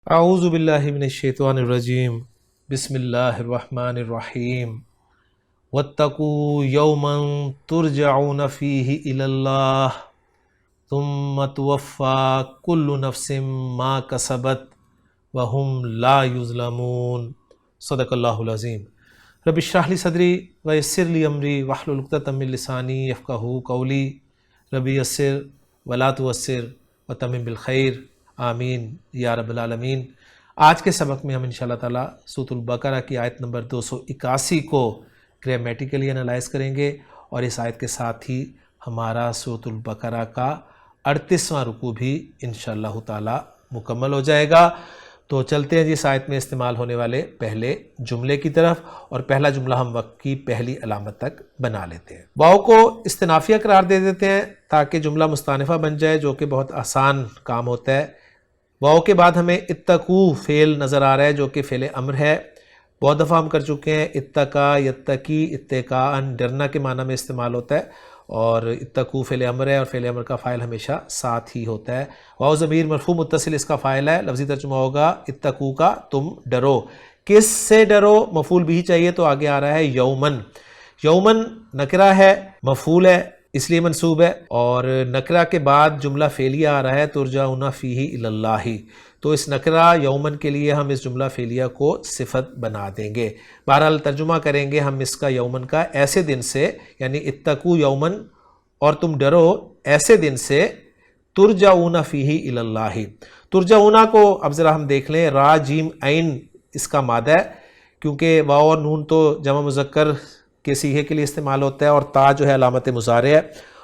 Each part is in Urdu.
اعوذ باللہ من الشیطان الرجیم بسم اللہ الرحمن الرحیم واتقوا یوما ترجعون فیہ الی اللہ ثم توفی کل نفس ما کسبت وہم لا یظلمون۔ صدق اللہ العظیم۔ رب اشرح لی صدری ویسر لی امری واحلل عقدۃ من لسانی یفقہوا قولی۔ رب یسر ولا تعسر وتمم بالخیر، آمین یا رب العالمین۔ آج کے سبق میں ہم انشاءاللہ تعالیٰ سورۃ البقرہ کی آیت نمبر 281 کو گرامیٹیکلی انالائز کریں گے، اور اس آیت کے ساتھ ہی ہمارا سورۃ البقرہ کا 38واں رکوع بھی انشاءاللہ تعالیٰ مکمل ہو جائے گا۔ تو چلتے ہیں جس آیت میں استعمال ہونے والے پہلے جملے کی طرف، اور پہلا جملہ ہم وقت کی پہلی علامت تک بنا لیتے ہیں۔ واو کو استنافیہ قرار دے دیتے ہیں تاکہ جملہ مستانفہ بن جائے، جو کہ بہت آسان کام ہوتا ہے۔ واو کے بعد ہمیں اتقو فعل نظر آ رہا ہے، جو کہ فعل امر ہے۔ بہت دفعہ ہم کر چکے ہیں، اتقا، یتقی، اتقاءً ڈرنا کے معنی میں استعمال ہوتا ہے، اور اتقو فعل امر ہے، اور فعل امر کا فاعل ہمیشہ ساتھ ہی ہوتا ہے۔ واو ضمیر مرفوع متصل اس کا فاعل ہے، لفظی ترجمہ ہوگا اتقو کا تم ڈرو۔ کس سے ڈرو؟ مفعول بھی چاہیے تو آگے آ رہا ہے یومن۔ یومن نکرہ ہے، مفعول ہے اس لیے منصوب ہے، اور نکرہ کے بعد جملہ فعلیہ آ رہا ہے ترجعون فیہ الی اللہ، تو اس نکرہ یومن کے لیے ہم اس جملہ فعلیہ کو صفت بنا دیں گے۔ بہرحال ترجمہ کریں گے ہم اس کا یومن کا ایسے دن سے، یعنی اتقو یومن، اور تم ڈرو ایسے دن سے ترجعون فیہ الی اللہ۔ ترجعون کو اب ذرا ہم دیکھ لیں، را جیم عین اس کا مادہ ہے، کیونکہ واو اور نون تو جمع مذکر کے صیغے کے لیے استعمال ہوتا ہے، اور تا جو ہے علامت مضارع ہے،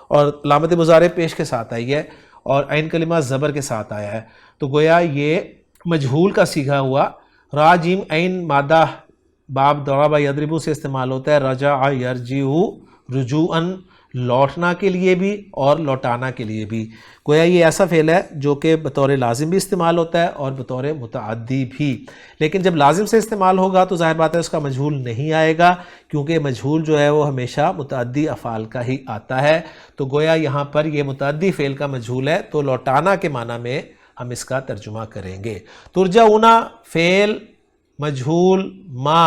اور علامت مضارع پیش کے ساتھ آئی ہے، اور عین کلمہ زبر کے ساتھ آیا ہے، تو گویا یہ مجہول کا صیغہ ہوا۔ را جیم عین مادہ باب ضرب یضرب سے استعمال ہوتا ہے، رجع یرجع رجوعاً، لوٹنا کے لیے بھی اور لوٹانا کے لیے بھی۔ گویا یہ ایسا فعل ہے جو کہ بطور لازم بھی استعمال ہوتا ہے اور بطور متعدی بھی، لیکن جب لازم سے استعمال ہوگا تو ظاہر بات ہے اس کا مجہول نہیں آئے گا، کیونکہ مجہول جو ہے وہ ہمیشہ متعدی افعال کا ہی آتا ہے۔ تو گویا یہاں پر یہ متعدی فعل کا مجہول ہے، تو لوٹانا کے معنی میں ہم اس کا ترجمہ کریں گے۔ ترجعون فعل مجہول ما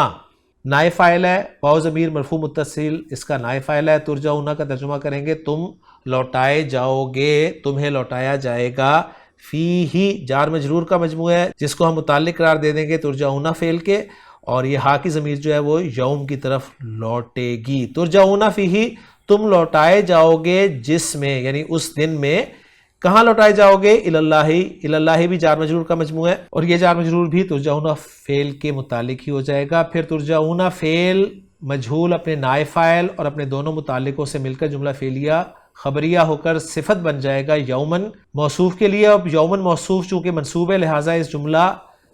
نائب فاعل ہے، واو ضمیر مرفوع متصل اس کا نائب فاعل ہے۔ ترجعون کا ترجمہ کریں گے تم لوٹائے جاؤ گے، تمہیں لوٹایا جائے گا۔ فیہ جار مجرور کا مجموعہ ہے، جس کو ہم متعلق قرار دے دیں گے ترجعون فعل کے، اور یہ ہا کی ضمیر جو ہے وہ یوم کی طرف لوٹے گی۔ ترجعون فیہ تم لوٹائے جاؤ گے جس میں، یعنی اس دن میں۔ کہاں لوٹائے جاؤ گے؟ الاللہ، الاللہ بھی جار مجرور کا مجموعہ ہے، اور یہ جار مجرور بھی ترجعون فعل کے متعلق ہی ہو جائے گا۔ پھر ترجعون فعل مجہول اپنے نائب فاعل اور اپنے دونوں متعلقوں سے مل کر جملہ فعلیہ خبریہ ہو کر صفت بن جائے گا یومن موصوف کے لیے۔ اب یومن موصوف چونکہ منصوب ہے، لہٰذا اس جملہ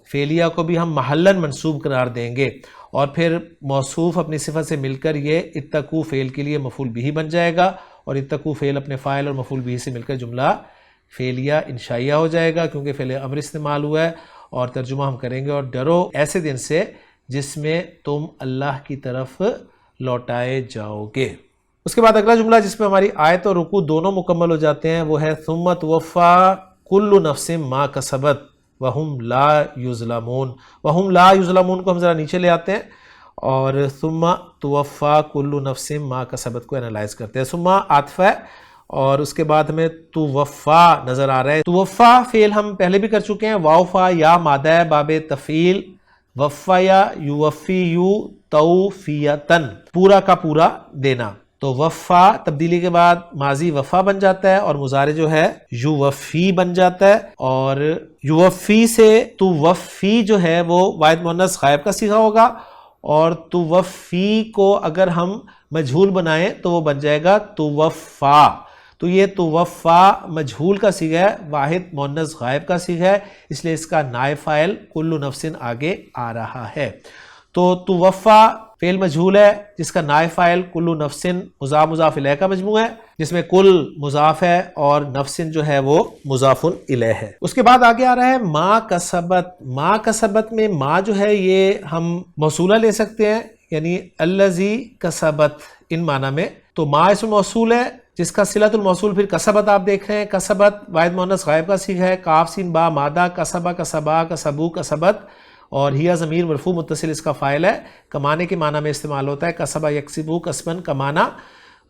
فعلیہ کو بھی ہم محلاً منصوب قرار دیں گے، اور پھر موصوف اپنی صفت سے مل کر یہ اتقو فعل کے لیے مفعول بھی بن جائے گا، اور اتقو فعل اپنے فاعل اور مفعول بھی سے مل کر جملہ فعلیہ انشائیہ ہو جائے گا، کیونکہ فعل امر استعمال ہوا ہے۔ اور ترجمہ ہم کریں گے، اور ڈرو ایسے دن سے جس میں تم اللہ کی طرف لوٹائے جاؤ گے۔ اس کے بعد اگلا جملہ جس میں ہماری آیت اور رکوع دونوں مکمل ہو جاتے ہیں، وہ ہے ثم توفی کل نفس ما کسبت وہم لا یظلمون۔ وہم لا یظلمون کو ہم ذرا نیچے لے آتے ہیں، اور ثم توفی کل نفس ما کسبت کو انالائز کرتے ہیں۔ ثم عاطف ہے، اور اس کے بعد ہمیں توفا نظر آ رہا ہے۔ توفا فعل ہم پہلے بھی کر چکے ہیں، واو فا یا مادہ ہے باب تفعیل، وفیا یوفی یو توفیتن، پورا کا پورا دینا۔ تو وفا تبدیلی کے بعد ماضی وفا بن جاتا ہے، اور مضارع جو ہے یوفی بن جاتا ہے، اور یوفی سے توفی جو ہے وہ واحد مؤنث غائب کا صیغہ ہوگا، اور توفی کو اگر ہم مجہول بنائیں تو وہ بن جائے گا توفا۔ تو یہ توفا مجہول کا صیغہ ہے، واحد مؤنث غائب کا صیغہ ہے، اس لیے اس کا نائب فاعل کل نفس آگے آ رہا ہے۔ تو توفا فعل مجہول ہے جس کا نائب فاعل کل نفس مضاف مضاف الیہ کا مجموعہ ہے، جس میں کل مضاف ہے اور نفس جو ہے وہ مضاف الیہ ہے۔ اس کے بعد آگے آ رہا ہے ما کسبت۔ ما کسبت میں ما جو ہے یہ ہم موصولہ لے سکتے ہیں، یعنی الذی کسبت ان معنی میں۔ تو ما اسم موصول ہے جس کا صلۃ الموصول پھر کسبت آپ دیکھ رہے ہیں. کسبت واحد مؤنث غائب کا صیغہ ہے. کاف سین با مادہ کسبہ کسبا کسبو کسبت اور ہیا ضمیر مرفوع متصل اس کا فاعل ہے. کمانے کے معنی میں استعمال ہوتا ہے. کسبہ یکسبو کسبن کمانا.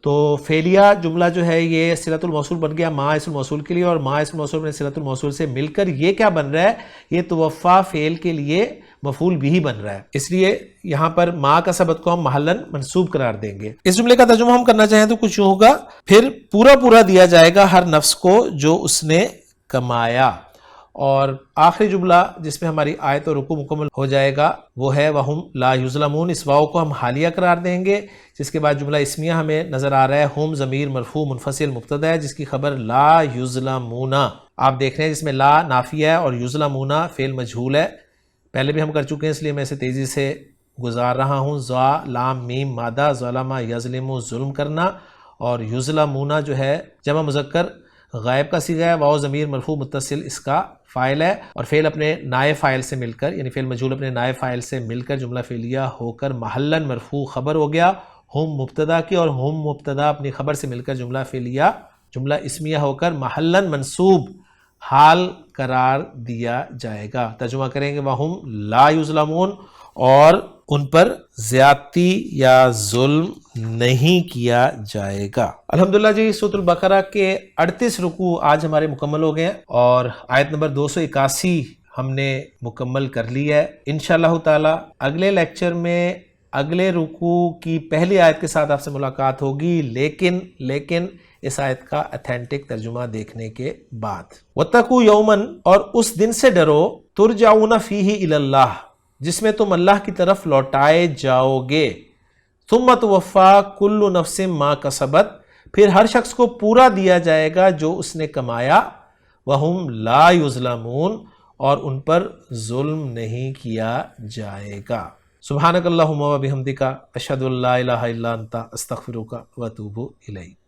تو فعلیہ جملہ جو ہے یہ صلۃ الموصول بن گیا ما اسم الموصول کے لیے اور ما اسم الموصول میں صلۃ الموصول سے مل کر یہ کیا بن رہا ہے؟ یہ توفا فعل کے لیے مفعول بھی بن رہا ہے. اس لیے یہاں پر ما کا سبت کو ہم محلن منصوب قرار دیں گے. اس جملے کا ترجمہ ہم کرنا چاہیں تو کچھ یوں ہوگا پھر پورا دیا جائے گا ہر نفس کو جو اس نے کمایا. اور آخری جملہ جس میں ہماری آیت اور رکوع مکمل ہو جائے گا وہ ہے وَهُمْ لَا يُظْلَمُونَ. اس واو کو ہم حالیہ قرار دیں گے جس کے بعد جملہ اسمیہ ہمیں نظر آ رہا ہے. ہم ضمیر مرفوع منفصل مبتدا ہے جس کی خبر لا یظلمون آپ دیکھ رہے ہیں جس میں لا نافیہ ہے اور یظلمون فعل مجہول ہے. پہلے بھی ہم کر چکے ہیں اس لیے میں اسے تیزی سے گزار رہا ہوں. ذا لام میم مادہ ظلم یظلم ظلم کرنا اور یظلمون جو ہے جمع مذکر غائب کا صیغہ ہے. واو ضمیر مرفوع متصل اس کا فاعل ہے اور فعل اپنے نائب فاعل سے مل کر یعنی فعل مجہول اپنے نائب فاعل سے مل کر جملہ فعلیہ ہو کر محلن مرفوع خبر ہو گیا ہم مبتدا کی اور ہم مبتدا اپنی خبر سے مل کر جملہ فعلیہ جملہ اسمیہ ہو کر محلن منصوب حال قرار دیا جائے گا. ترجمہ کریں گے وَهُمْ لَا يُظْلَمُونَ اور ان پر زیادتی یا ظلم نہیں کیا جائے گا. الحمدللہ جی سورۃ البقرہ کے 38 رکوع آج ہمارے مکمل ہو گئے ہیں اور آیت نمبر 281 ہم نے مکمل کر لی ہے. انشاءاللہ تعالی اگلے لیکچر میں اگلے رکوع کی پہلی آیت کے ساتھ آپ سے ملاقات ہوگی لیکن اس آیت کا اتھینٹک ترجمہ دیکھنے کے بعد. وَاتَّقُوا يَوْمًا اور اس دن سے ڈرو ترجعون فیہ الی اللہ جس میں تم اللہ کی طرف لوٹائے جاؤ گے. ثم توفا کل نفس ما کسبت پھر ہر شخص کو پورا دیا جائے گا جو اس نے کمایا. وَهُمْ لَا يُظْلَمُونَ اور ان پر ظلم نہیں کیا جائے گا. سبحانک اللہم و بحمدک اشہد ان لا الہ الا انت استغفرک و اتوب الیک.